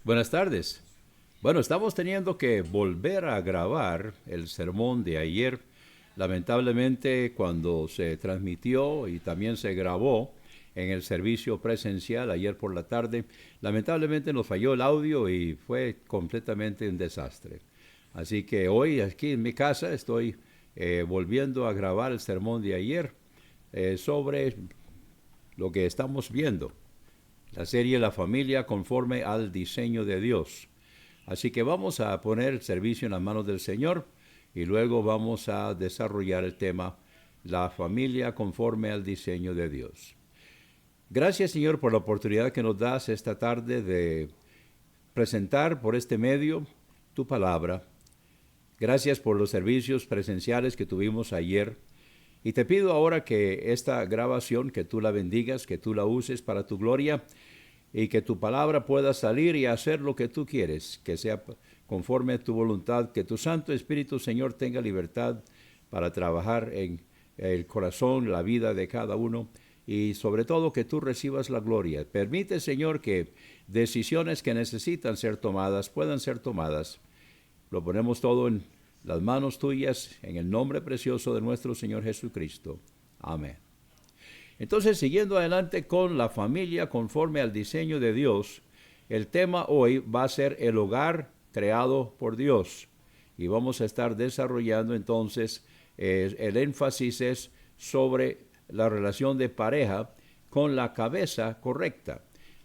Buenas tardes. Bueno, estamos teniendo que volver a grabar el sermón de ayer. Lamentablemente, cuando se transmitió y también se grabó en el servicio presencial ayer por la tarde, lamentablemente nos falló el audio y fue completamente un desastre. Así que hoy aquí en mi casa estoy volviendo a grabar el sermón de ayer sobre lo que estamos viendo, la serie La familia conforme al diseño de Dios. Así que vamos a poner el servicio en las manos del Señor y luego vamos a desarrollar el tema La familia conforme al diseño de Dios. Gracias, Señor, por la oportunidad que nos das esta tarde de presentar por este medio tu palabra. Gracias por los servicios presenciales que tuvimos ayer. Y te pido ahora que esta grabación, que tú la bendigas, que tú la uses para tu gloria y que tu palabra pueda salir y hacer lo que tú quieres, que sea conforme a tu voluntad, que tu Santo Espíritu, Señor, tenga libertad para trabajar en el corazón, la vida de cada uno y sobre todo que tú recibas la gloria. Permite, Señor, que decisiones que necesitan ser tomadas puedan ser tomadas. Lo ponemos todo en las manos tuyas, en el nombre precioso de nuestro Señor Jesucristo. Amén. Entonces, siguiendo adelante con la familia conforme al diseño de Dios, el tema hoy va a ser el hogar creado por Dios. Y vamos a estar desarrollando entonces el énfasis es sobre la relación de pareja con la cabeza correcta.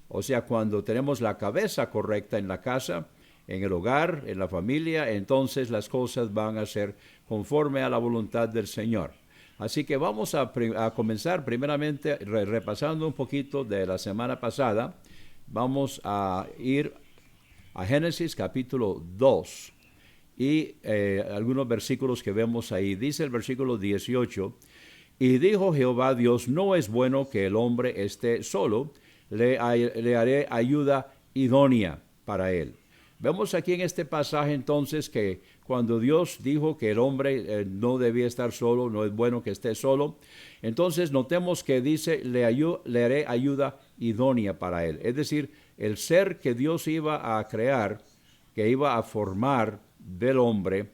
O sea, cuando tenemos la cabeza correcta en la casa, en el hogar, en la familia, entonces las cosas van a ser conforme a la voluntad del Señor. Así que vamos a comenzar primeramente repasando un poquito de la semana pasada. Vamos a ir a Génesis capítulo 2 y algunos versículos que vemos ahí. Dice el versículo 18, y dijo Jehová Dios, no es bueno que el hombre esté solo, le haré ayuda idónea para él. Vemos aquí en este pasaje entonces que cuando Dios dijo que el hombre no debía estar solo, no es bueno que esté solo, entonces notemos que dice, le haré ayuda idónea para él. Es decir, el ser que Dios iba a crear, que iba a formar del hombre,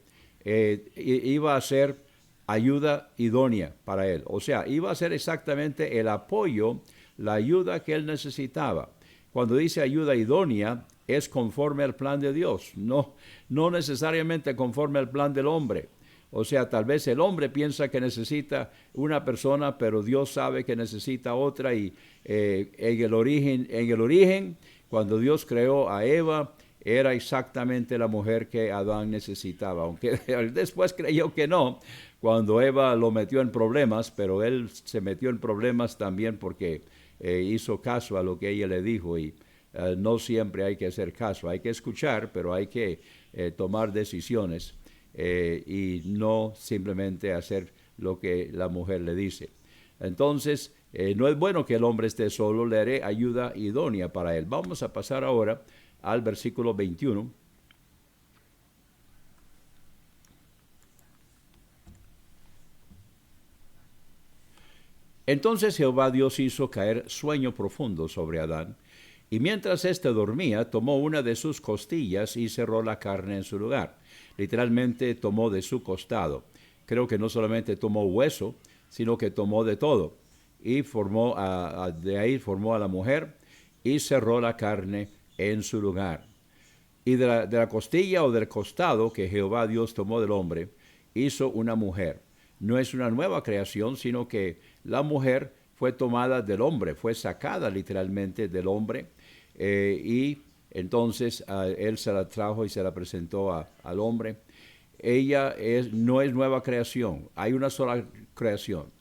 iba a ser ayuda idónea para él. O sea, iba a ser exactamente el apoyo, la ayuda que él necesitaba. Cuando dice ayuda idónea, es conforme al plan de Dios, no necesariamente conforme al plan del hombre. O sea, tal vez el hombre piensa que necesita una persona, pero Dios sabe que necesita otra. Y en el origen, cuando Dios creó a Eva, era exactamente la mujer que Adán necesitaba. Aunque él después creyó que no, cuando Eva lo metió en problemas, pero él se metió en problemas también porque hizo caso a lo que ella le dijo y no siempre hay que hacer caso, hay que escuchar, pero hay que tomar decisiones y no simplemente hacer lo que la mujer le dice. Entonces, no es bueno que el hombre esté solo, le haré ayuda idónea para él. Vamos a pasar ahora al versículo 21. Entonces Jehová Dios hizo caer sueño profundo sobre Adán, y mientras éste dormía, tomó una de sus costillas y cerró la carne en su lugar. Literalmente tomó de su costado. Creo que no solamente tomó hueso, sino que tomó de todo. Y formó de ahí formó a la mujer y cerró la carne en su lugar. Y de la costilla o del costado que Jehová Dios tomó del hombre, hizo una mujer. No es una nueva creación, sino que la mujer fue tomada del hombre, fue sacada literalmente del hombre, y entonces él se la trajo y se la presentó al hombre. Ella no es nueva creación, hay una sola creación,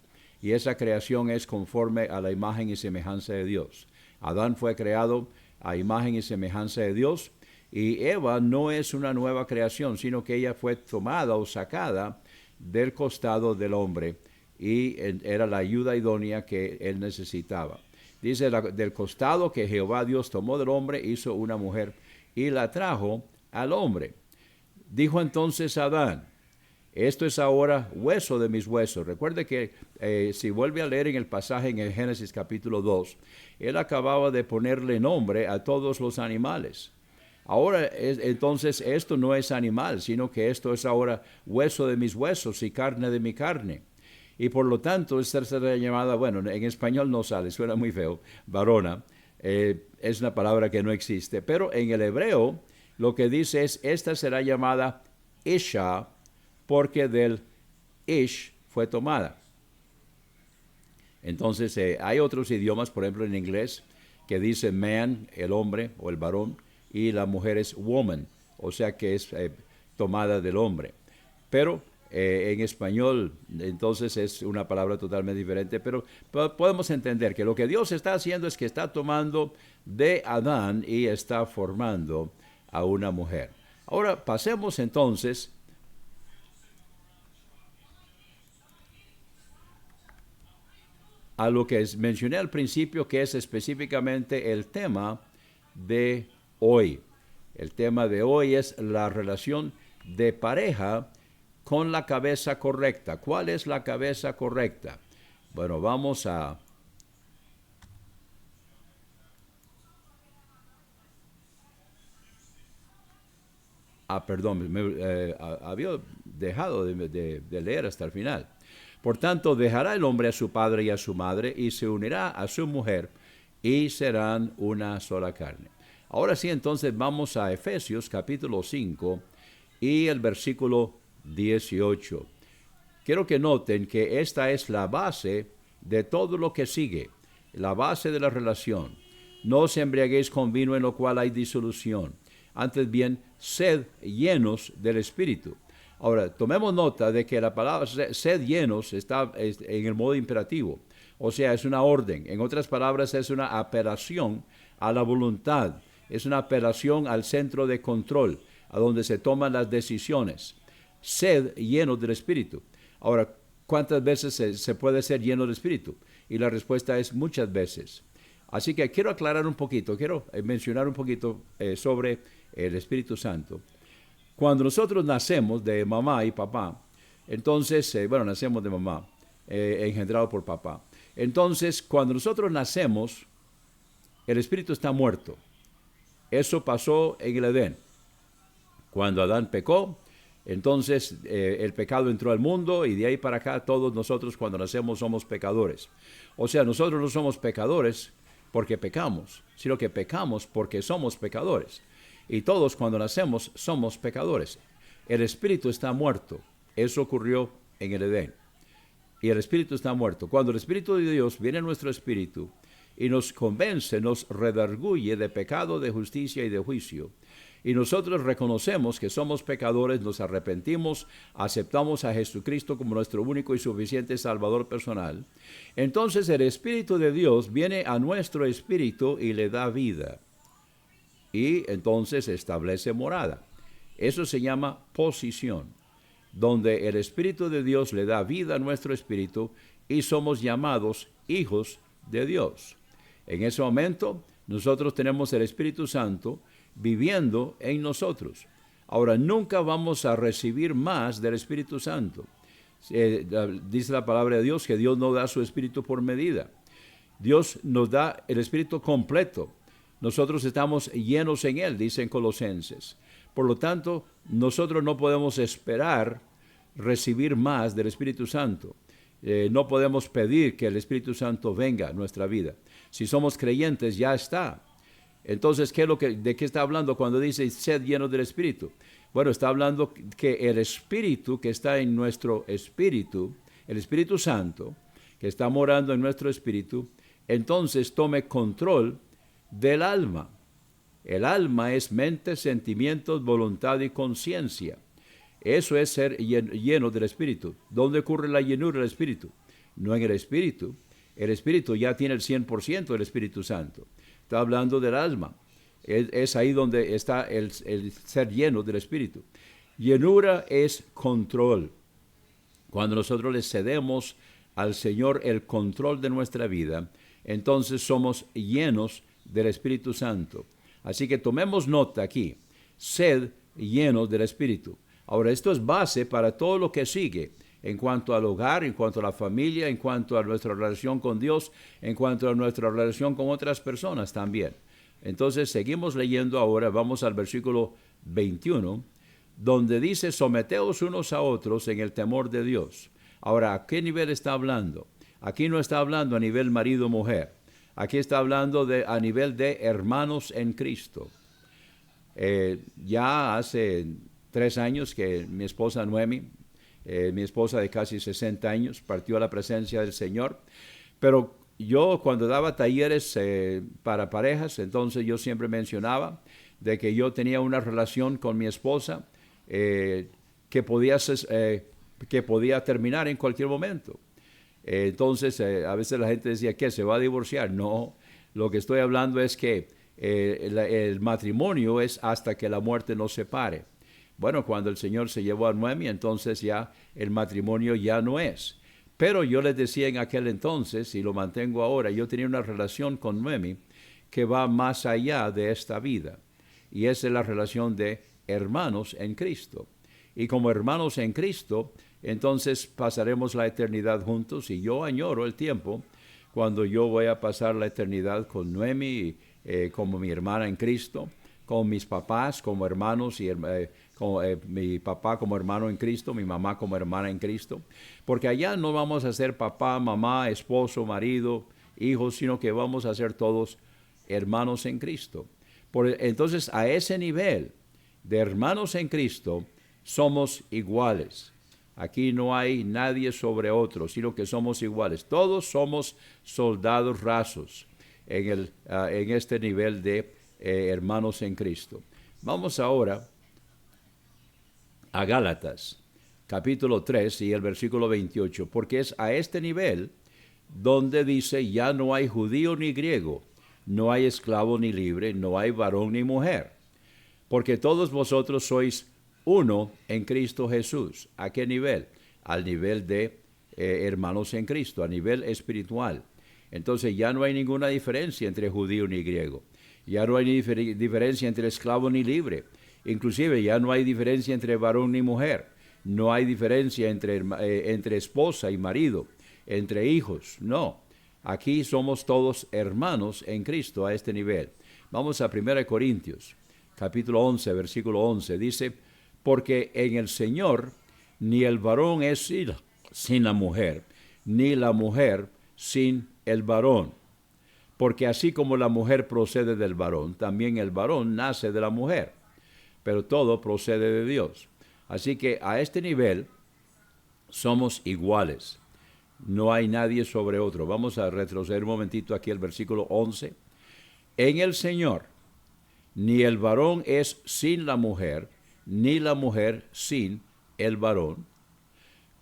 y esa creación es conforme a la imagen y semejanza de Dios. Adán fue creado a imagen y semejanza de Dios, y Eva no es una nueva creación, sino que ella fue tomada o sacada del costado del hombre y era la ayuda idónea que él necesitaba. Dice, del costado que Jehová Dios tomó del hombre, hizo una mujer y la trajo al hombre. Dijo entonces Adán, esto es ahora hueso de mis huesos. Recuerde que si vuelve a leer en el pasaje en el Génesis capítulo 2, él acababa de ponerle nombre a todos los animales. Ahora, entonces, esto no es animal, sino que esto es ahora hueso de mis huesos y carne de mi carne. Y por lo tanto, esta será llamada, bueno, en español no sale, suena muy feo, varona. Es una palabra que no existe. Pero en el hebreo, lo que dice es, esta será llamada Isha, porque del Ish fue tomada. Entonces, hay otros idiomas, por ejemplo en inglés, que dice man, el hombre o el varón, y la mujer es woman, o sea que es tomada del hombre. Pero en español, entonces es una palabra totalmente diferente, pero podemos entender que lo que Dios está haciendo es que está tomando de Adán y está formando a una mujer. Ahora pasemos entonces a lo que mencioné al principio, que es específicamente el tema de hoy. El tema de hoy es la relación de pareja con la cabeza correcta. ¿Cuál es la cabeza correcta? Bueno, vamos a... perdón, había dejado de leer hasta el final. Por tanto, dejará el hombre a su padre y a su madre y se unirá a su mujer y serán una sola carne. Ahora sí, entonces vamos a Efesios capítulo 5 y el versículo 18. Quiero que noten que esta es la base de todo lo que sigue, la base de la relación. No os embriaguéis con vino en lo cual hay disolución. Antes bien, sed llenos del Espíritu. Ahora, tomemos nota de que la palabra sed llenos está en el modo imperativo. O sea, es una orden. En otras palabras, es una apelación a la voluntad. Es una apelación al centro de control, a donde se toman las decisiones. Sed llenos del Espíritu. Ahora, ¿cuántas veces se puede ser lleno del Espíritu? Y la respuesta es muchas veces. Así que quiero aclarar un poquito, quiero mencionar un poquito sobre el Espíritu Santo. Cuando nosotros nacemos de mamá y papá, entonces, nacemos de mamá, engendrado por papá. Entonces, cuando nosotros nacemos, el Espíritu está muerto. Eso pasó en el Edén. Cuando Adán pecó, entonces el pecado entró al mundo y de ahí para acá todos nosotros cuando nacemos somos pecadores. O sea, nosotros no somos pecadores porque pecamos, sino que pecamos porque somos pecadores. Y todos cuando nacemos somos pecadores. El espíritu está muerto. Eso ocurrió en el Edén. Y el espíritu está muerto. Cuando el Espíritu de Dios viene a nuestro espíritu y nos convence, nos redarguye de pecado, de justicia y de juicio, y nosotros reconocemos que somos pecadores, nos arrepentimos, aceptamos a Jesucristo como nuestro único y suficiente Salvador personal, entonces el Espíritu de Dios viene a nuestro espíritu y le da vida. Y entonces establece morada. Eso se llama posición, donde el Espíritu de Dios le da vida a nuestro espíritu y somos llamados hijos de Dios. En ese momento, nosotros tenemos el Espíritu Santo viviendo en nosotros. Ahora, nunca vamos a recibir más del Espíritu Santo. Dice la palabra de Dios que Dios no da su Espíritu por medida. Dios nos da el Espíritu completo. Nosotros estamos llenos en Él, dice en Colosenses. Por lo tanto, nosotros no podemos esperar recibir más del Espíritu Santo. No podemos pedir que el Espíritu Santo venga a nuestra vida. Si somos creyentes, ya está. Entonces, ¿de qué está hablando cuando dice sed lleno del Espíritu? Bueno, está hablando que el Espíritu que está en nuestro espíritu, el Espíritu Santo, que está morando en nuestro espíritu, entonces tome control del alma. El alma es mente, sentimientos, voluntad y conciencia. Eso es ser lleno del Espíritu. ¿Dónde ocurre la llenura del Espíritu? No en el Espíritu. El Espíritu ya tiene el 100% del Espíritu Santo. Está hablando del alma. Es ahí donde está el ser lleno del Espíritu. Llenura es control. Cuando nosotros le cedemos al Señor el control de nuestra vida, entonces somos llenos del Espíritu Santo. Así que tomemos nota aquí. Sed llenos del Espíritu. Ahora, esto es base para todo lo que sigue en cuanto al hogar, en cuanto a la familia, en cuanto a nuestra relación con Dios, en cuanto a nuestra relación con otras personas también. Entonces seguimos leyendo ahora, vamos al versículo 21, donde dice, someteos unos a otros en el temor de Dios. Ahora, ¿a qué nivel está hablando? Aquí no está hablando a nivel marido-mujer. Aquí está hablando a nivel de hermanos en Cristo. Ya hace 3 años que mi esposa Noemi, mi esposa de casi 60 años, partió a la presencia del Señor. Pero yo cuando daba talleres para parejas, entonces yo siempre mencionaba de que yo tenía una relación con mi esposa que podía terminar en cualquier momento. Entonces, a veces la gente decía, ¿qué? ¿Se va a divorciar? No, lo que estoy hablando es que el matrimonio es hasta que la muerte nos separe. Bueno, cuando el Señor se llevó a Noemi, entonces ya el matrimonio ya no es. Pero yo les decía en aquel entonces, y lo mantengo ahora, yo tenía una relación con Noemi que va más allá de esta vida. Y esa es la relación de hermanos en Cristo. Y como hermanos en Cristo, entonces pasaremos la eternidad juntos, y yo añoro el tiempo cuando yo voy a pasar la eternidad con Noemi, como mi hermana en Cristo, con mis papás como hermanos, y mi papá como hermano en Cristo, mi mamá como hermana en Cristo, porque allá no vamos a ser papá, mamá, esposo, marido, hijos, sino que vamos a ser todos hermanos en Cristo. Entonces, a ese nivel de hermanos en Cristo, somos iguales. Aquí no hay nadie sobre otro, sino que somos iguales. Todos somos soldados rasos en este nivel de hermanos en Cristo. Vamos ahora a Gálatas, capítulo 3 y el versículo 28, porque es a este nivel donde dice, ya no hay judío ni griego, no hay esclavo ni libre, no hay varón ni mujer, porque todos vosotros sois uno en Cristo Jesús. ¿A qué nivel? Al nivel de hermanos en Cristo, a nivel espiritual. Entonces ya no hay ninguna diferencia entre judío ni griego. Ya no hay diferencia entre esclavo ni libre. Inclusive ya no hay diferencia entre varón ni mujer. No hay diferencia entre esposa y marido, entre hijos. No. Aquí somos todos hermanos en Cristo a este nivel. Vamos a 1 Corintios, capítulo 11, versículo 11. Dice, porque en el Señor ni el varón es sin la mujer, ni la mujer sin el varón. Porque así como la mujer procede del varón, también el varón nace de la mujer. Pero todo procede de Dios. Así que a este nivel somos iguales. No hay nadie sobre otro. Vamos a retroceder un momentito aquí al versículo 11. En el Señor, ni el varón es sin la mujer, ni la mujer sin el varón.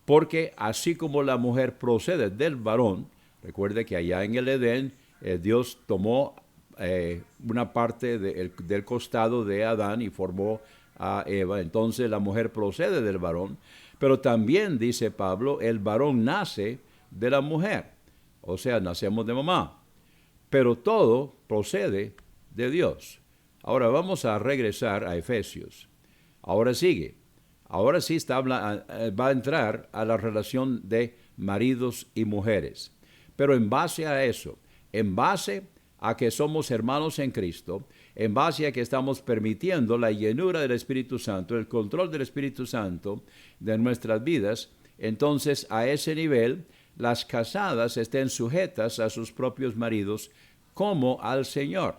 Porque así como la mujer procede del varón, recuerde que allá en el Edén, Dios tomó una parte del costado de Adán y formó a Eva. Entonces la mujer procede del varón, pero también, dice Pablo, el varón nace de la mujer. O sea, nacemos de mamá. Pero todo procede de Dios. Ahora vamos a regresar a Efesios. Ahora sigue. Ahora sí va a entrar a la relación de maridos y mujeres. Pero en base a eso, en base a que somos hermanos en Cristo, en base a que estamos permitiendo la llenura del Espíritu Santo, el control del Espíritu Santo de nuestras vidas, entonces a ese nivel las casadas estén sujetas a sus propios maridos como al Señor.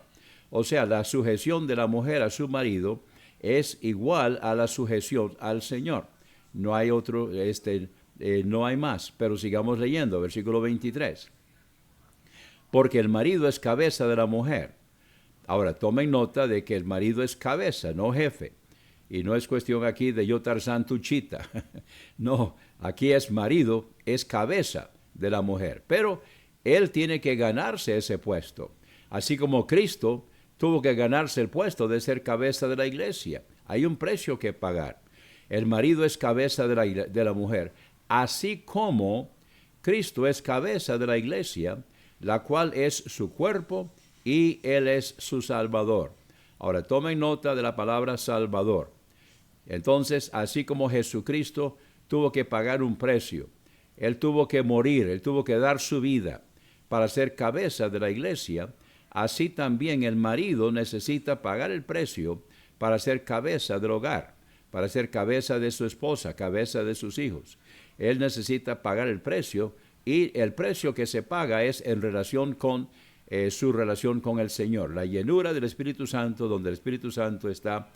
O sea, la sujeción de la mujer a su marido es igual a la sujeción al Señor. No hay otro, no hay más. Pero sigamos leyendo, versículo 23. Porque el marido es cabeza de la mujer. Ahora, tomen nota de que el marido es cabeza, no jefe. Y no es cuestión aquí de yo Tarzán tu chita. No, aquí es marido, es cabeza de la mujer. Pero él tiene que ganarse ese puesto. Así como Cristo tuvo que ganarse el puesto de ser cabeza de la iglesia. Hay un precio que pagar. El marido es cabeza de la mujer, así como Cristo es cabeza de la iglesia, la cual es su cuerpo y Él es su Salvador. Ahora, tomen nota de la palabra Salvador. Entonces, así como Jesucristo tuvo que pagar un precio, Él tuvo que morir, Él tuvo que dar su vida para ser cabeza de la iglesia. así también el marido necesita pagar el precio para ser cabeza del hogar, para ser cabeza de su esposa, cabeza de sus hijos. Él necesita pagar el precio, y el precio que se paga es en relación con su relación con el Señor, la llenura del Espíritu Santo, donde el Espíritu Santo está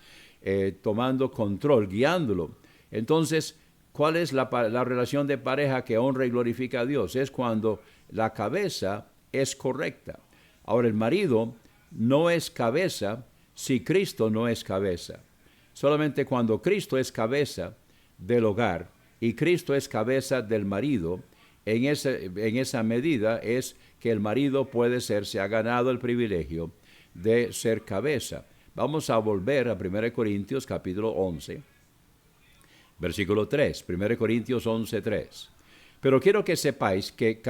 tomando control, guiándolo. Entonces, ¿cuál es la relación de pareja que honra y glorifica a Dios? Es cuando la cabeza es correcta. Ahora, el marido no es cabeza si Cristo no es cabeza. Solamente cuando Cristo es cabeza del hogar y Cristo es cabeza del marido, en esa medida es que el marido se ha ganado el privilegio de ser cabeza. Vamos a volver a 1 Corintios capítulo 11, versículo 3, 1 Corintios 11, 3. Pero quiero que sepáis que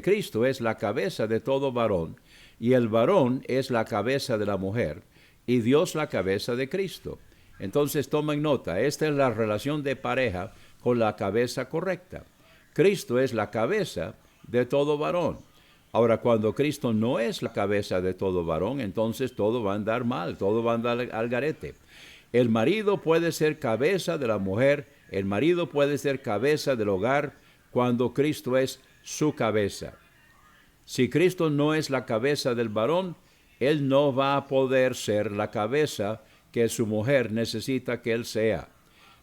Cristo es la cabeza de todo varón, y el varón es la cabeza de la mujer, y Dios la cabeza de Cristo. Entonces tomen nota, esta es la relación de pareja con la cabeza correcta. Cristo es la cabeza de todo varón. Ahora, cuando Cristo no es la cabeza de todo varón, entonces todo va a andar mal, todo va a andar al garete. El marido puede ser cabeza de la mujer, el marido puede ser cabeza del hogar cuando Cristo es su cabeza. Si Cristo no es la cabeza del varón, él no va a poder ser la cabeza que su mujer necesita que él sea.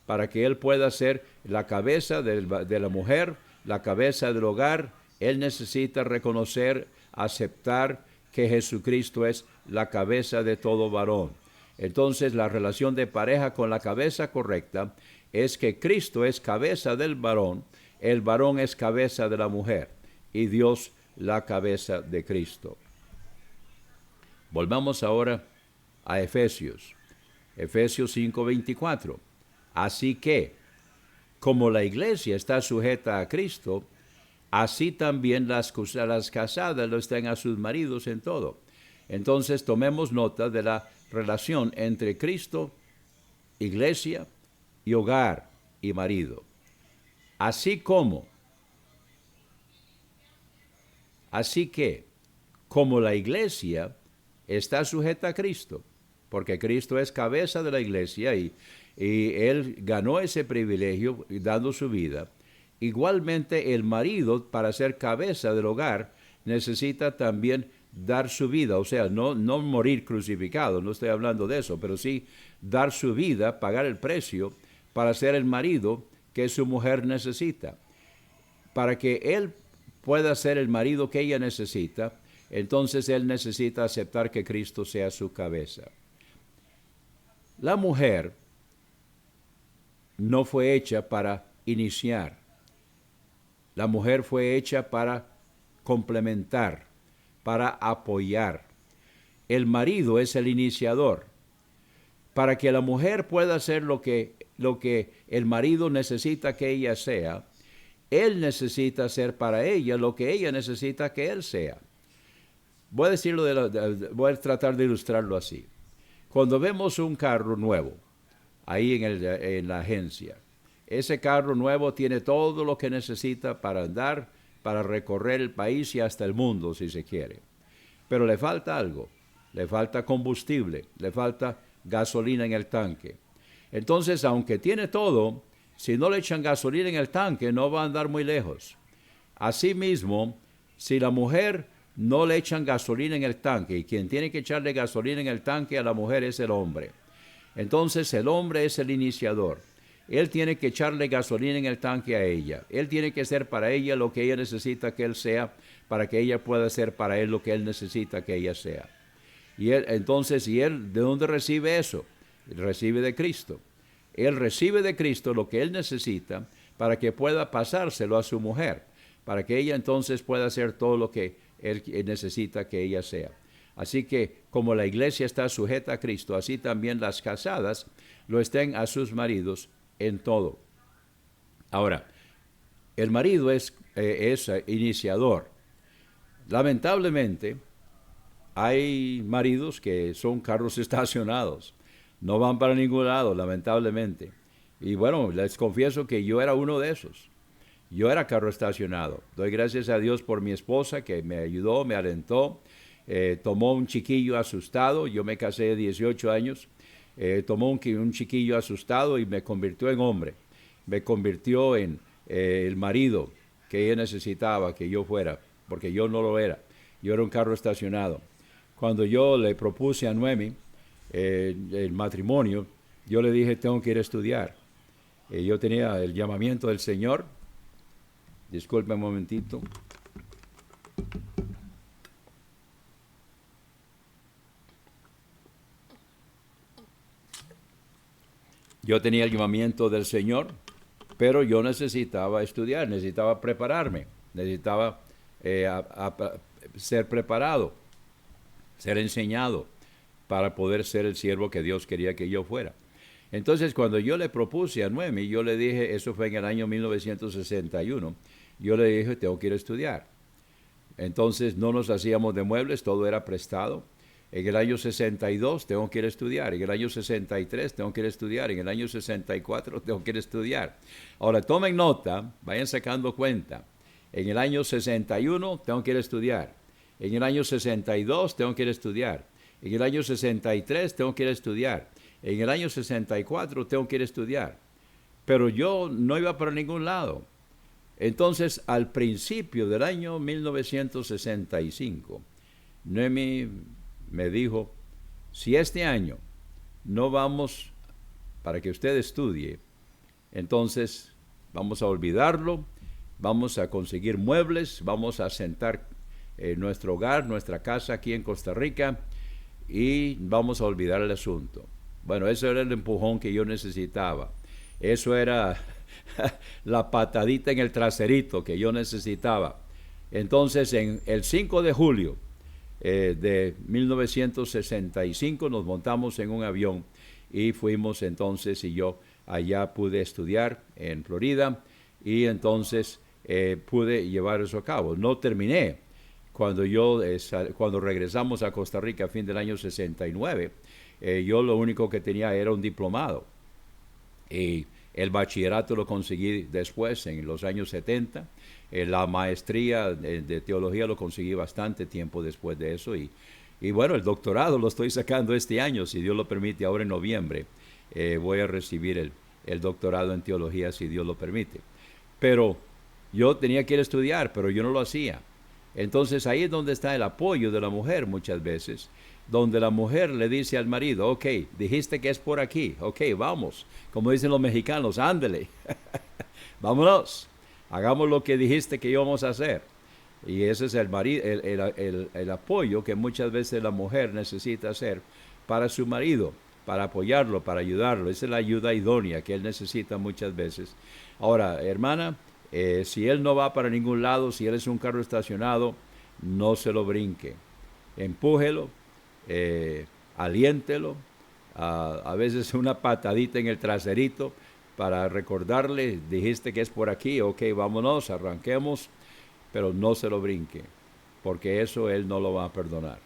Para que él pueda ser la cabeza de la mujer, la cabeza del hogar, él necesita reconocer, aceptar que Jesucristo es la cabeza de todo varón. Entonces, la relación de pareja con la cabeza correcta es que Cristo es cabeza del varón, el varón es cabeza de la mujer y Dios la cabeza de Cristo. Volvamos ahora a Efesios 5:24. Así que, como la iglesia está sujeta a Cristo, así también las casadas lo estén a sus maridos en todo. Entonces tomemos nota de la relación entre Cristo, iglesia y hogar y marido. Así que, como la iglesia está sujeta a Cristo, porque Cristo es cabeza de la iglesia y él ganó ese privilegio dando su vida. Igualmente el marido, para ser cabeza del hogar, necesita también dar su vida, o sea, no morir crucificado, no estoy hablando de eso, pero sí dar su vida, pagar el precio para ser el marido que su mujer necesita. Para que él pueda ser el marido que ella necesita, entonces él necesita aceptar que Cristo sea su cabeza. La mujer no fue hecha para iniciar. La mujer fue hecha para complementar, para apoyar. El marido es el iniciador. Para que la mujer pueda hacer lo que el marido necesita que ella sea, él necesita hacer para ella lo que ella necesita que él sea. Voy a tratar de ilustrarlo así. Cuando vemos un carro nuevo, ahí en la agencia, ese carro nuevo tiene todo lo que necesita para andar, para recorrer el país y hasta el mundo, si se quiere. Pero le falta algo, le falta combustible, le falta gasolina en el tanque. Entonces, aunque tiene todo, si no le echan gasolina en el tanque, no va a andar muy lejos. Asimismo, si la mujer no le echan gasolina en el tanque, y quien tiene que echarle gasolina en el tanque a la mujer es el hombre. Entonces, el hombre es el iniciador. Él tiene que echarle gasolina en el tanque a ella. Él tiene que ser para ella lo que ella necesita que él sea, para que ella pueda ser para él lo que él necesita que ella sea. Y él, ¿de dónde recibe eso? Recibe de Cristo. Él recibe de Cristo lo que él necesita para que pueda pasárselo a su mujer, para que ella entonces pueda hacer todo lo que él necesita que ella sea. Así que, como la iglesia está sujeta a Cristo, así también las casadas lo estén a sus maridos en todo. Ahora, el marido es iniciador. Lamentablemente, hay maridos que son carros estacionados. No van para ningún lado, lamentablemente. Y bueno, les confieso que yo era uno de esos. Yo era carro estacionado. Doy gracias a Dios por mi esposa que me ayudó, me alentó tomó un chiquillo asustado, yo me casé de 18 años, tomó un chiquillo asustado y me convirtió en hombre, me convirtió en el marido que ella necesitaba que yo fuera, porque yo no lo era, yo era un carro estacionado. Cuando yo le propuse a Noemi el matrimonio, yo le dije, tengo que ir a estudiar. Yo tenía el llamamiento del Señor. Disculpe un momentito. Yo tenía el llamamiento del Señor, pero yo necesitaba estudiar, necesitaba prepararme, necesitaba ser preparado, ser enseñado para poder ser el siervo que Dios quería que yo fuera. Entonces, cuando yo le propuse a Noemi, yo le dije, eso fue en el año 1961, yo le dije, tengo que ir a estudiar. Entonces, no nos hacíamos de muebles, todo era prestado. En el año 62 tengo que ir a estudiar, en el año 63 tengo que ir a estudiar, en el año 64 tengo que ir a estudiar. Ahora, tomen nota, vayan sacando cuenta. En el año 61 tengo que ir a estudiar, en el año 62 tengo que ir a estudiar, en el año 63 tengo que ir a estudiar, en el año 64 tengo que ir a estudiar. Pero yo no iba para ningún lado. Entonces, al principio del año 1965, Noemi me dijo, si este año no vamos para que usted estudie, entonces vamos a olvidarlo, vamos a conseguir muebles, vamos a asentar nuestro hogar, nuestra casa aquí en Costa Rica y vamos a olvidar el asunto. Bueno, eso era el empujón que yo necesitaba. Eso era la patadita en el traserito que yo necesitaba. Entonces, en el 5 de julio de 1965 nos montamos en un avión y fuimos entonces, y yo allá pude estudiar en Florida y entonces pude llevar eso a cabo. No terminé. Cuando regresamos a Costa Rica a fin del año 69, yo lo único que tenía era un diplomado. Y el bachillerato lo conseguí después, en los años 70. La maestría de teología lo conseguí bastante tiempo después de eso. Y bueno, el doctorado lo estoy sacando este año, si Dios lo permite, ahora en noviembre. Voy a recibir el doctorado en teología, si Dios lo permite. Pero yo tenía que ir a estudiar, pero yo no lo hacía. Entonces ahí es donde está el apoyo de la mujer muchas veces, donde la mujer le dice al marido, ok, dijiste que es por aquí, ok, vamos, como dicen los mexicanos, ándele, vámonos, hagamos lo que dijiste que íbamos a hacer. Y ese es el apoyo que muchas veces la mujer necesita hacer para su marido, para apoyarlo, para ayudarlo. Esa es la ayuda idónea que él necesita muchas veces. Ahora, hermana, si él no va para ningún lado, si él es un carro estacionado, no se lo brinque. Empújelo, aliéntelo, a veces una patadita en el traserito para recordarle, dijiste que es por aquí, ok, vámonos, arranquemos, pero no se lo brinque, porque eso él no lo va a perdonar.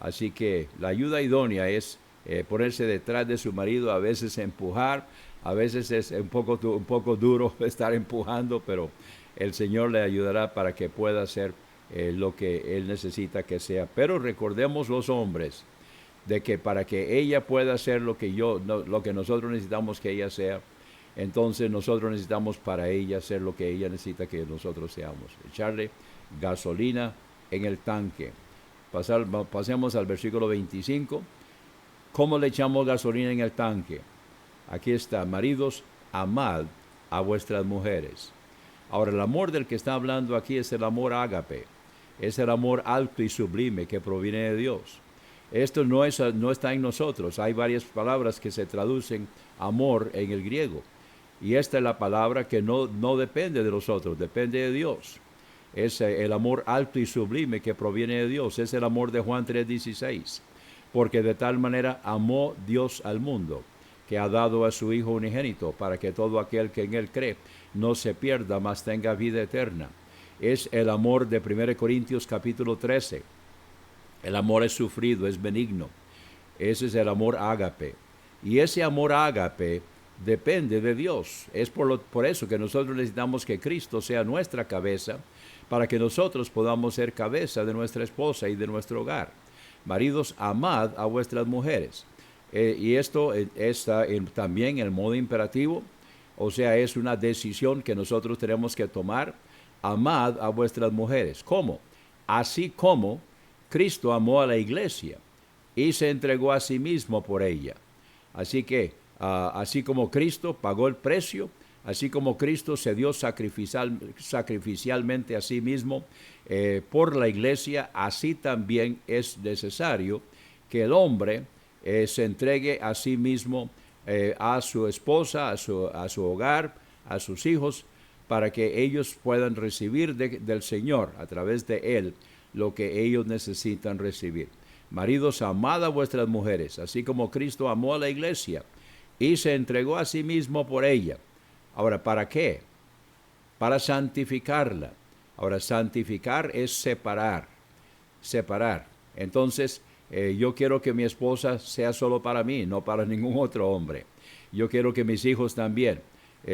Así que la ayuda idónea es ponerse detrás de su marido, a veces empujar, a veces es un poco duro estar empujando, pero el Señor le ayudará para que pueda hacer lo que Él necesita que sea. Pero recordemos los hombres, de que para que ella pueda hacer lo que nosotros necesitamos que ella sea, entonces nosotros necesitamos para ella hacer lo que ella necesita que nosotros seamos. Echarle gasolina en el tanque. Pasemos al versículo 25. ¿Cómo le echamos gasolina en el tanque? Aquí está, maridos, amad a vuestras mujeres. Ahora, el amor del que está hablando aquí es el amor ágape, es el amor alto y sublime que proviene de Dios. Esto no está en nosotros. Hay varias palabras que se traducen amor en el griego. Y esta es la palabra que no depende de nosotros, depende de Dios. Es el amor alto y sublime que proviene de Dios. Es el amor de Juan 3:16. Porque de tal manera amó Dios al mundo, que ha dado a su Hijo unigénito, para que todo aquel que en Él cree no se pierda, mas tenga vida eterna. Es el amor de 1 Corintios capítulo 13. El amor es sufrido, es benigno. Ese es el amor ágape. Y ese amor ágape depende de Dios. Es por eso que nosotros necesitamos que Cristo sea nuestra cabeza, para que nosotros podamos ser cabeza de nuestra esposa y de nuestro hogar. Maridos, amad a vuestras mujeres. Y esto está también en el modo imperativo, o sea, es una decisión que nosotros tenemos que tomar. Amad a vuestras mujeres. ¿Cómo? Así como Cristo amó a la iglesia y se entregó a sí mismo por ella. Así que, así como Cristo pagó el precio, así como Cristo se dio sacrificialmente a sí mismo por la iglesia, así también es necesario que el hombre se entregue a sí mismo a su esposa, a su hogar, a sus hijos, para que ellos puedan recibir del Señor, a través de Él, lo que ellos necesitan recibir. Maridos, amad a vuestras mujeres, así como Cristo amó a la iglesia y se entregó a sí mismo por ella. Ahora, ¿para qué? Para santificarla. Ahora, santificar es separar. Entonces, yo quiero que mi esposa sea solo para mí, no para ningún otro hombre. Yo quiero que mis hijos también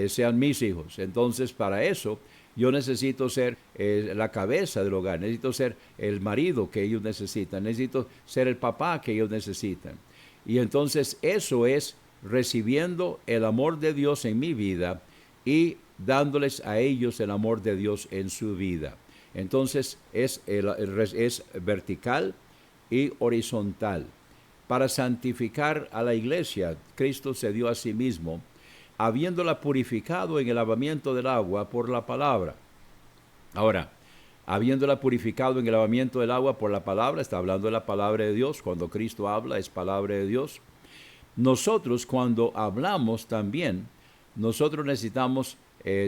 sean mis hijos. Entonces, para eso, yo necesito ser la cabeza del hogar, necesito ser el marido que ellos necesitan, necesito ser el papá que ellos necesitan. Y entonces eso es recibiendo el amor de Dios en mi vida y dándoles a ellos el amor de Dios en su vida. Entonces es vertical y horizontal. Para santificar a la iglesia, Cristo se dio a sí mismo, habiéndola purificado en el lavamiento del agua por la palabra. Ahora, habiéndola purificado en el lavamiento del agua por la palabra, está hablando de la palabra de Dios. Cuando Cristo habla, es palabra de Dios. Nosotros, cuando hablamos también, nosotros necesitamos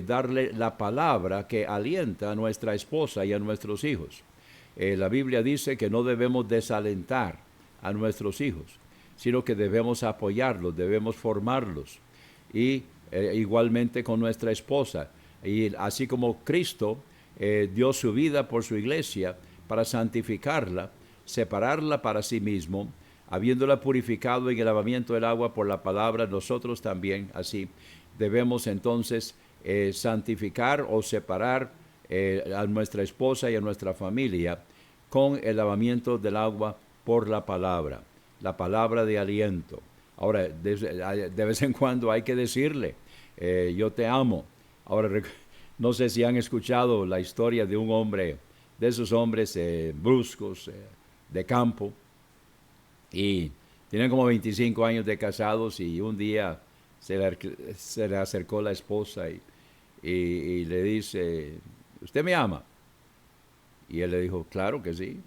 darle la palabra que alienta a nuestra esposa y a nuestros hijos. La Biblia dice que no debemos desalentar a nuestros hijos, sino que debemos apoyarlos, debemos formarlos. Y igualmente con nuestra esposa. Y así como Cristo dio su vida por su iglesia para santificarla, separarla para sí mismo, habiéndola purificado en el lavamiento del agua por la palabra, nosotros también así debemos entonces santificar o separar a nuestra esposa y a nuestra familia con el lavamiento del agua por la palabra de aliento. Ahora, de vez en cuando hay que decirle, yo te amo. Ahora, no sé si han escuchado la historia de un hombre, de esos hombres bruscos, de campo, y tienen como 25 años de casados, y un día se le acercó la esposa y le dice, ¿usted me ama? Y él le dijo, claro que sí.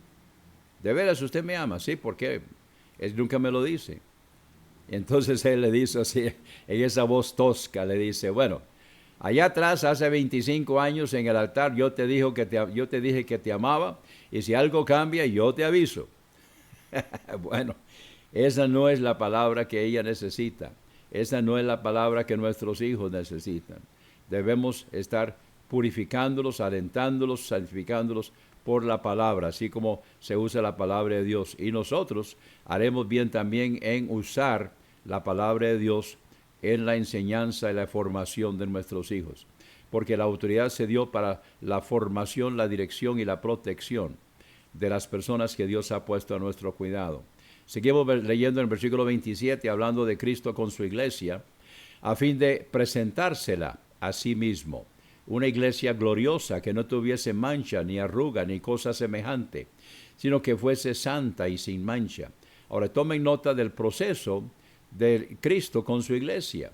¿De veras usted me ama? Sí, ¿por qué? Él nunca me lo dice. Entonces él le dice así, en esa voz tosca, le dice, bueno, allá atrás, hace 25 años en el altar, yo te dije que te amaba, y si algo cambia, yo te aviso. Bueno, esa no es la palabra que ella necesita. Esa no es la palabra que nuestros hijos necesitan. Debemos estar purificándolos, alentándolos, santificándolos por la palabra, así como se usa la palabra de Dios. Y nosotros haremos bien también en usar la palabra de Dios en la enseñanza y la formación de nuestros hijos, porque la autoridad se dio para la formación, la dirección y la protección de las personas que Dios ha puesto a nuestro cuidado. Seguimos leyendo en el versículo 27, hablando de Cristo con su iglesia, a fin de presentársela a sí mismo, una iglesia gloriosa que no tuviese mancha, ni arruga, ni cosa semejante, sino que fuese santa y sin mancha. Ahora tomen nota del proceso de Cristo con su iglesia.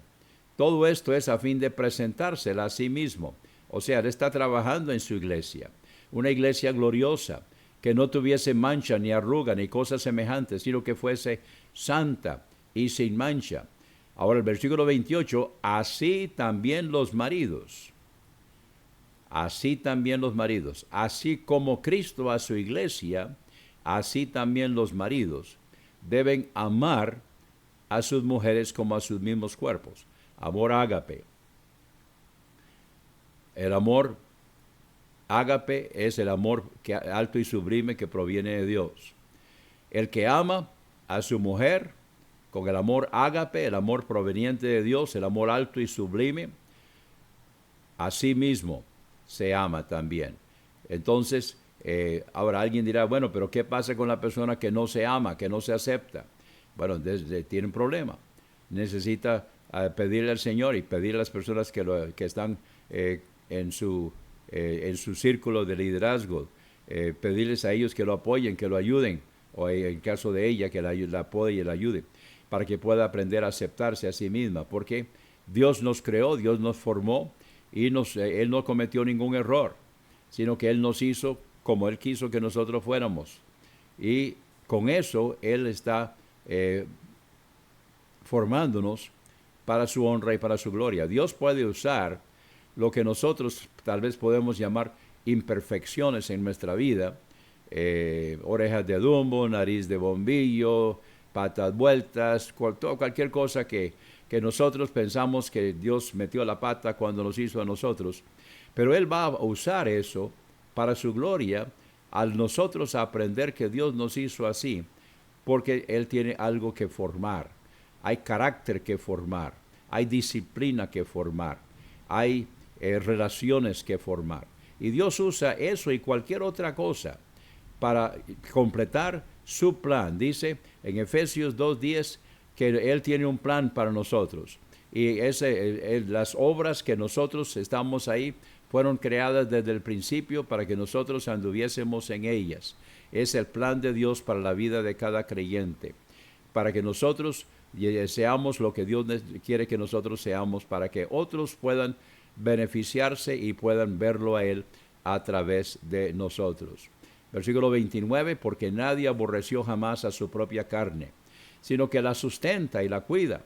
Todo esto es a fin de presentársela a sí mismo. O sea, Él está trabajando en su iglesia, una iglesia gloriosa, que no tuviese mancha, ni arruga, ni cosa semejante, sino que fuese santa y sin mancha. Ahora el versículo 28, así también los maridos, así como Cristo a su iglesia, así también los maridos deben amar a sus mujeres como a sus mismos cuerpos. Amor ágape. El amor ágape es el amor alto y sublime que proviene de Dios. El que ama a su mujer, con el amor ágape, el amor proveniente de Dios, el amor alto y sublime, así mismo se ama también. Entonces, ahora alguien dirá, bueno, pero ¿qué pasa con la persona que no se ama, que no se acepta? Bueno, tiene un problema. Necesita pedirle al Señor y pedirle a las personas que están en su círculo de liderazgo, pedirles a ellos que lo apoyen, que lo ayuden, o en el caso de ella, que la apoye y la ayude, para que pueda aprender a aceptarse a sí misma, porque Dios nos creó, Dios nos formó, y Él no cometió ningún error, sino que Él nos hizo como Él quiso que nosotros fuéramos. Y con eso Él está formándonos para su honra y para su gloria. Dios puede usar lo que nosotros tal vez podemos llamar imperfecciones en nuestra vida, orejas de Dumbo, nariz de bombillo, patas vueltas, cualquier cosa que nosotros pensamos que Dios metió la pata cuando nos hizo a nosotros. Pero Él va a usar eso para su gloria al nosotros aprender que Dios nos hizo así, porque Él tiene algo que formar. Hay carácter que formar, hay disciplina que formar, hay relaciones que formar. Y Dios usa eso y cualquier otra cosa para completar su plan. Dice en Efesios 2:10 que Él tiene un plan para nosotros. Y las obras que nosotros estamos ahí fueron creadas desde el principio para que nosotros anduviésemos en ellas. Es el plan de Dios para la vida de cada creyente, para que nosotros seamos lo que Dios quiere que nosotros seamos, para que otros puedan beneficiarse y puedan verlo a Él a través de nosotros. Versículo 29, porque nadie aborreció jamás a su propia carne, sino que la sustenta y la cuida,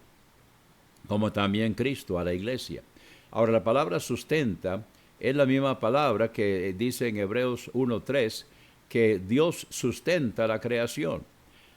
como también Cristo a la iglesia. Ahora, la palabra sustenta es la misma palabra que dice en Hebreos 1:3, que Dios sustenta la creación.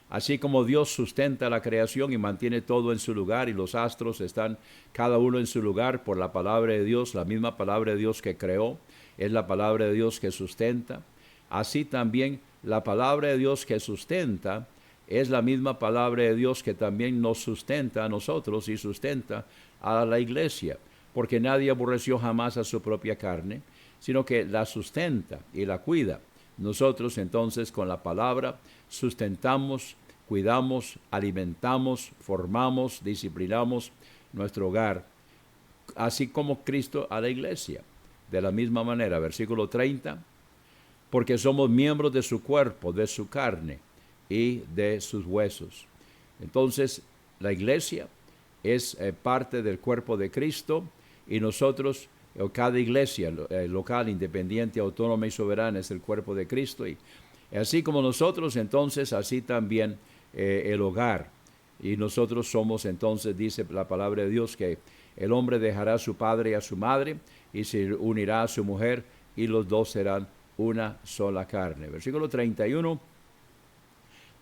Así como Dios sustenta la creación y mantiene todo en su lugar y los astros están cada uno en su lugar por la palabra de Dios, la misma palabra de Dios que creó, es la palabra de Dios que sustenta. Así también la palabra de Dios que sustenta es la misma palabra de Dios que también nos sustenta a nosotros y sustenta a la iglesia, porque nadie aborreció jamás a su propia carne, sino que la sustenta y la cuida. Nosotros entonces con la palabra sustentamos, cuidamos, alimentamos, formamos, disciplinamos nuestro hogar, así como Cristo a la iglesia. De la misma manera, versículo 30, porque somos miembros de su cuerpo, de su carne y de sus huesos. Entonces, la iglesia es parte del cuerpo de Cristo y nosotros, cada iglesia local, independiente, autónoma y soberana es el cuerpo de Cristo. Y así como nosotros, entonces, así también el hogar. Y nosotros somos, entonces, dice la palabra de Dios, que el hombre dejará a su padre y a su madre y se unirá a su mujer y los dos serán una sola carne. Versículo 31.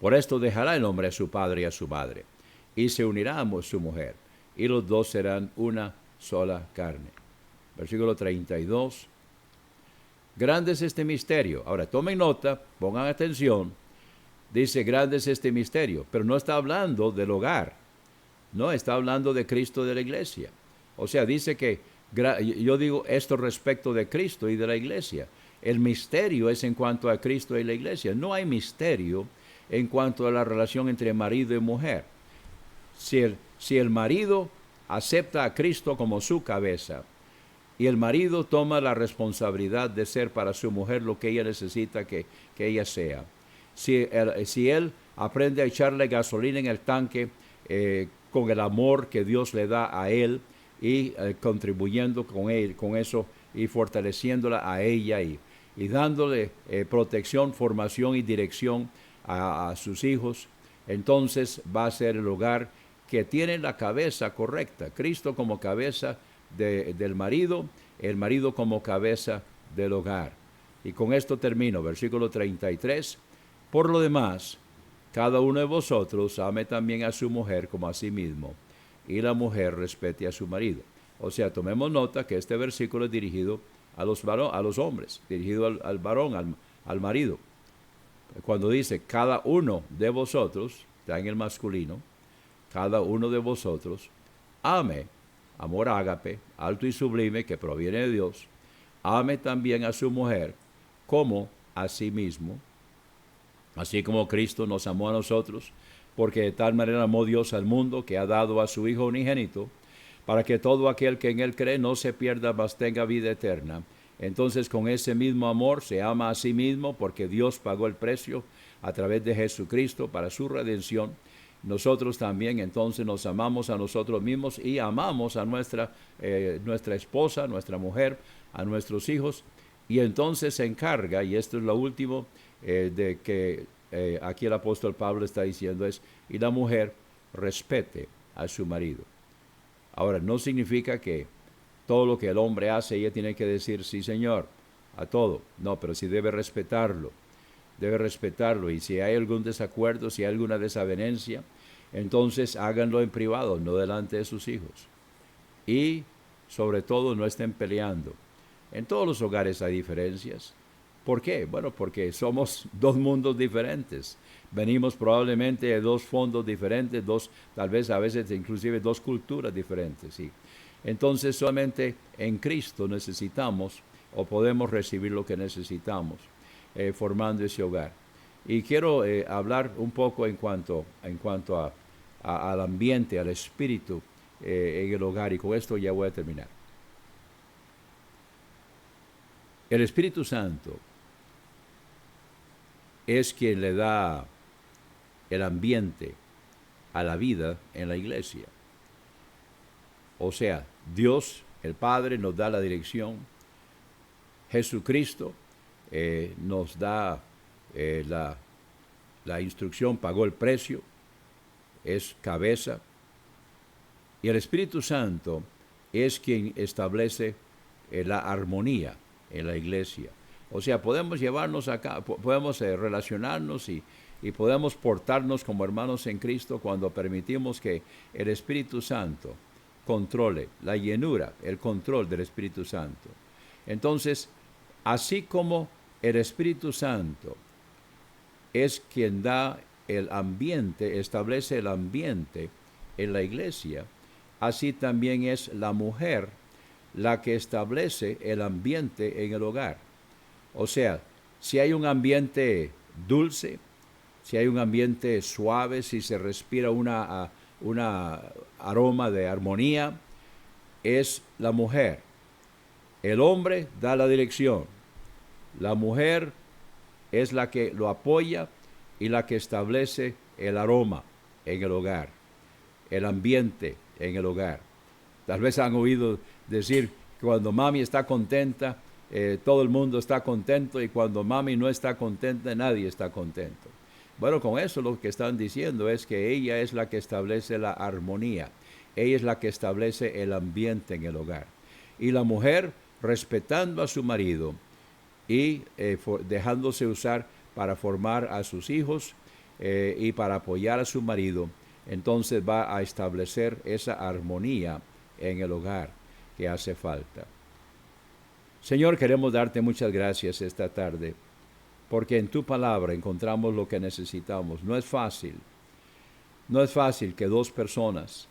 Por esto dejará el hombre a su padre y a su madre y se unirá a su mujer y los dos serán una sola carne. Versículo 32. Grande es este misterio. Ahora tomen nota, pongan atención. Dice, grande es este misterio, pero no está hablando del hogar. No, está hablando de Cristo, de la iglesia. O sea, dice que, yo digo esto respecto de Cristo y de la iglesia. El misterio es en cuanto a Cristo y la iglesia. No hay misterio en cuanto a la relación entre marido y mujer. Si el marido acepta a Cristo como su cabeza y el marido toma la responsabilidad de ser para su mujer lo que ella necesita que ella sea. Si él aprende a echarle gasolina en el tanque con el amor que Dios le da a él y contribuyendo con eso y fortaleciéndola a ella y dándole protección, formación y dirección a sus hijos, entonces va a ser el hogar que tiene la cabeza correcta. Cristo como cabeza del marido, el marido como cabeza del hogar. Y con esto termino, versículo 33. Por lo demás, cada uno de vosotros ame también a su mujer como a sí mismo, y la mujer respete a su marido. O sea, tomemos nota que este versículo es dirigido a los hombres, dirigido al varón, al marido. Cuando dice cada uno de vosotros, está en el masculino, cada uno de vosotros ame, amor ágape, alto y sublime, que proviene de Dios, ame también a su mujer como a sí mismo, así como Cristo nos amó a nosotros, porque de tal manera amó Dios al mundo que ha dado a su Hijo unigénito, para que todo aquel que en Él cree no se pierda, mas tenga vida eterna. Entonces con ese mismo amor se ama a sí mismo, porque Dios pagó el precio a través de Jesucristo para su redención. Nosotros también entonces nos amamos a nosotros mismos y amamos a nuestra esposa, nuestra mujer, a nuestros hijos. Y entonces se encarga, y esto es lo último de que aquí el apóstol Pablo está diciendo es, y la mujer respete a su marido. Ahora, no significa que todo lo que el hombre hace, ella tiene que decir sí, señor, a todo. No, pero sí debe respetarlo. Debe respetarlo. Y si hay algún desacuerdo, si hay alguna desavenencia, entonces háganlo en privado, no delante de sus hijos. Y, sobre todo, no estén peleando. En todos los hogares hay diferencias. ¿Por qué? Bueno, porque somos dos mundos diferentes. Venimos probablemente de dos fondos diferentes, tal vez a veces inclusive dos culturas diferentes. ¿Sí? Entonces solamente en Cristo necesitamos o podemos recibir lo que necesitamos formando ese hogar. Y quiero hablar un poco en cuanto al ambiente, al espíritu en el hogar, y con esto ya voy a terminar. El Espíritu Santo es quien le da el ambiente a la vida en la iglesia. O sea, Dios, el Padre, nos da la dirección. Jesucristo nos da la instrucción, pagó el precio, es cabeza. Y el Espíritu Santo es quien establece la armonía en la iglesia. O sea, podemos llevarnos acá, podemos relacionarnos y podemos portarnos como hermanos en Cristo cuando permitimos que el Espíritu Santo controle la llenura, el control del Espíritu Santo. Entonces, así como el Espíritu Santo es quien da el ambiente, establece el ambiente en la iglesia, así también es la mujer la que establece el ambiente en el hogar. O sea, si hay un ambiente dulce, si hay un ambiente suave, si se respira una aroma de armonía, es la mujer. El hombre da la dirección. La mujer es la que lo apoya y la que establece el aroma en el hogar, el ambiente en el hogar. Tal vez han oído decir que cuando mami está contenta, todo el mundo está contento, y cuando mami no está contenta, nadie está contento. Bueno, con eso lo que están diciendo es que ella es la que establece la armonía. Ella es la que establece el ambiente en el hogar. Y la mujer, respetando a su marido y dejándose usar para formar a sus hijos y para apoyar a su marido, entonces va a establecer esa armonía en el hogar que hace falta. Señor, queremos darte muchas gracias esta tarde, porque en tu palabra encontramos lo que necesitamos. No es fácil que dos personas,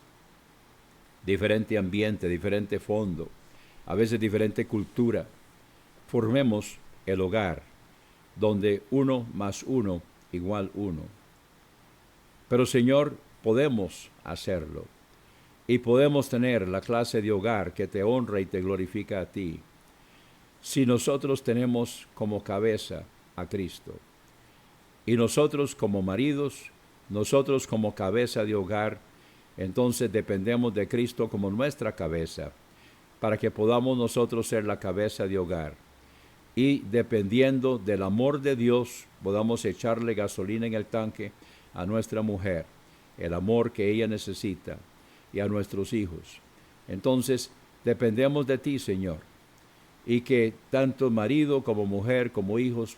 diferente ambiente, diferente fondo, a veces diferente cultura, formemos el hogar, donde 1 más 1 igual 1. Pero Señor, podemos hacerlo, y podemos tener la clase de hogar que te honra y te glorifica a ti, si nosotros tenemos como cabeza a Cristo. Y nosotros como maridos, nosotros como cabeza de hogar, entonces dependemos de Cristo como nuestra cabeza, para que podamos nosotros ser la cabeza de hogar. Y dependiendo del amor de Dios, podamos echarle gasolina en el tanque a nuestra mujer, el amor que ella necesita, y a nuestros hijos. Entonces, dependemos de ti, Señor, y que tanto marido como mujer como hijos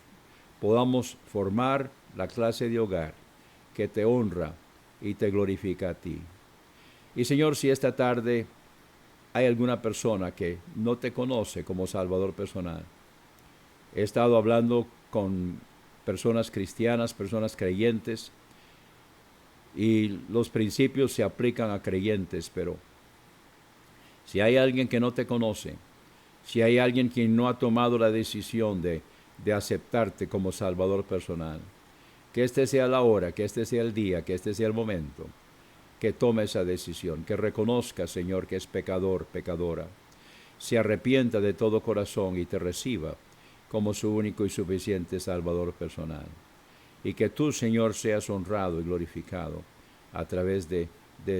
podamos formar la clase de hogar que te honra y te glorifica a ti. Y Señor, si esta tarde hay alguna persona que no te conoce como Salvador personal, he estado hablando con personas cristianas, personas creyentes, y los principios se aplican a creyentes, pero si hay alguien que no te conoce, si hay alguien que no ha tomado la decisión de aceptarte como Salvador personal, que este sea la hora, que este sea el día, que este sea el momento, que tome esa decisión, que reconozca, Señor, que es pecador, pecadora, se arrepienta de todo corazón y te reciba como su único y suficiente Salvador personal. Y que tú, Señor, seas honrado y glorificado a través de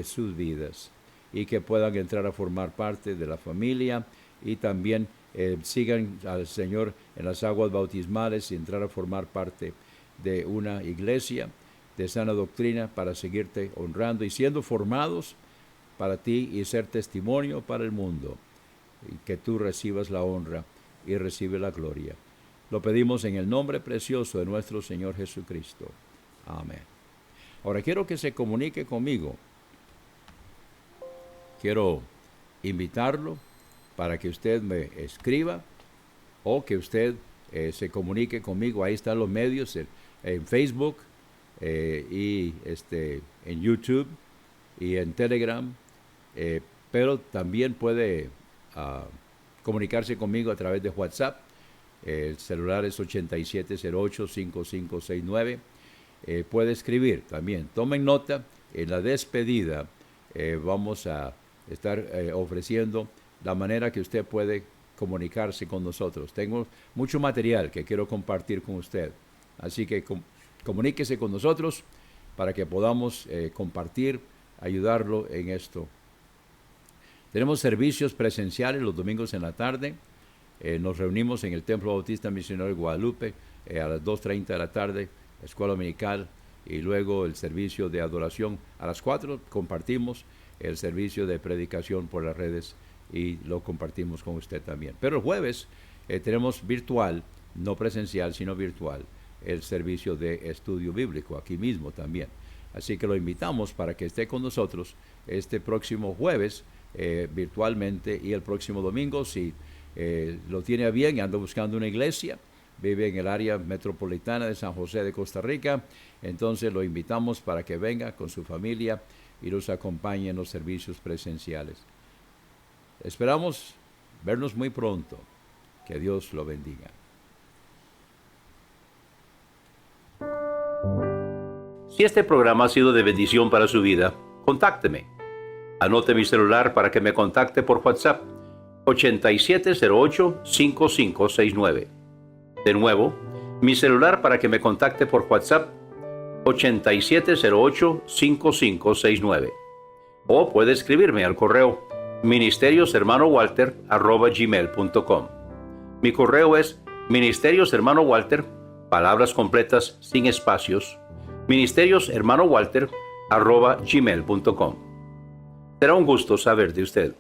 sus vidas, y que puedan entrar a formar parte de la familia y también sigan al Señor en las aguas bautismales y entrar a formar parte de una iglesia de sana doctrina para seguirte honrando y siendo formados para ti y ser testimonio para el mundo, y que tú recibas la honra y recibe la gloria. Lo pedimos en el nombre precioso de nuestro Señor Jesucristo. Amén. Ahora quiero que se comunique conmigo. Quiero invitarlo para que usted me escriba o que usted se comunique conmigo. Ahí están los medios en Facebook y en YouTube y en Telegram. Pero también puede comunicarse conmigo a través de WhatsApp. El celular es 8708-5569. Puede escribir también. Tomen nota, en la despedida vamos a estar ofreciendo la manera que usted puede comunicarse con nosotros. Tengo mucho material que quiero compartir con usted. Así que comuníquese con nosotros para que podamos compartir, ayudarlo en esto. Tenemos servicios presenciales los domingos en la tarde. Nos reunimos en el Templo Bautista Misionero de Guadalupe a las 2:30 de la tarde, escuela dominical, y luego el servicio de adoración. A las 4 compartimos el servicio de predicación por las redes y lo compartimos con usted también. Pero el jueves tenemos virtual, no presencial, sino virtual, el servicio de estudio bíblico aquí mismo también. Así que lo invitamos para que esté con nosotros este próximo jueves virtualmente, y el próximo domingo, si lo tiene a bien y anda buscando una iglesia, vive en el área metropolitana de San José de Costa Rica, entonces lo invitamos para que venga con su familia y los acompañe en los servicios presenciales. Esperamos vernos muy pronto. Que Dios lo bendiga. Si este programa ha sido de bendición para su vida, contácteme. Anote mi celular para que me contacte por WhatsApp: 8708-5569. De nuevo, mi celular para que me contacte por WhatsApp: 8708-5569. O puede escribirme al correo ministerioshermanowalter@gmail.com. Mi correo es ministerioshermanowalter, palabras completas sin espacios, ministerioshermanowalter@gmail.com. Será un gusto saber de usted.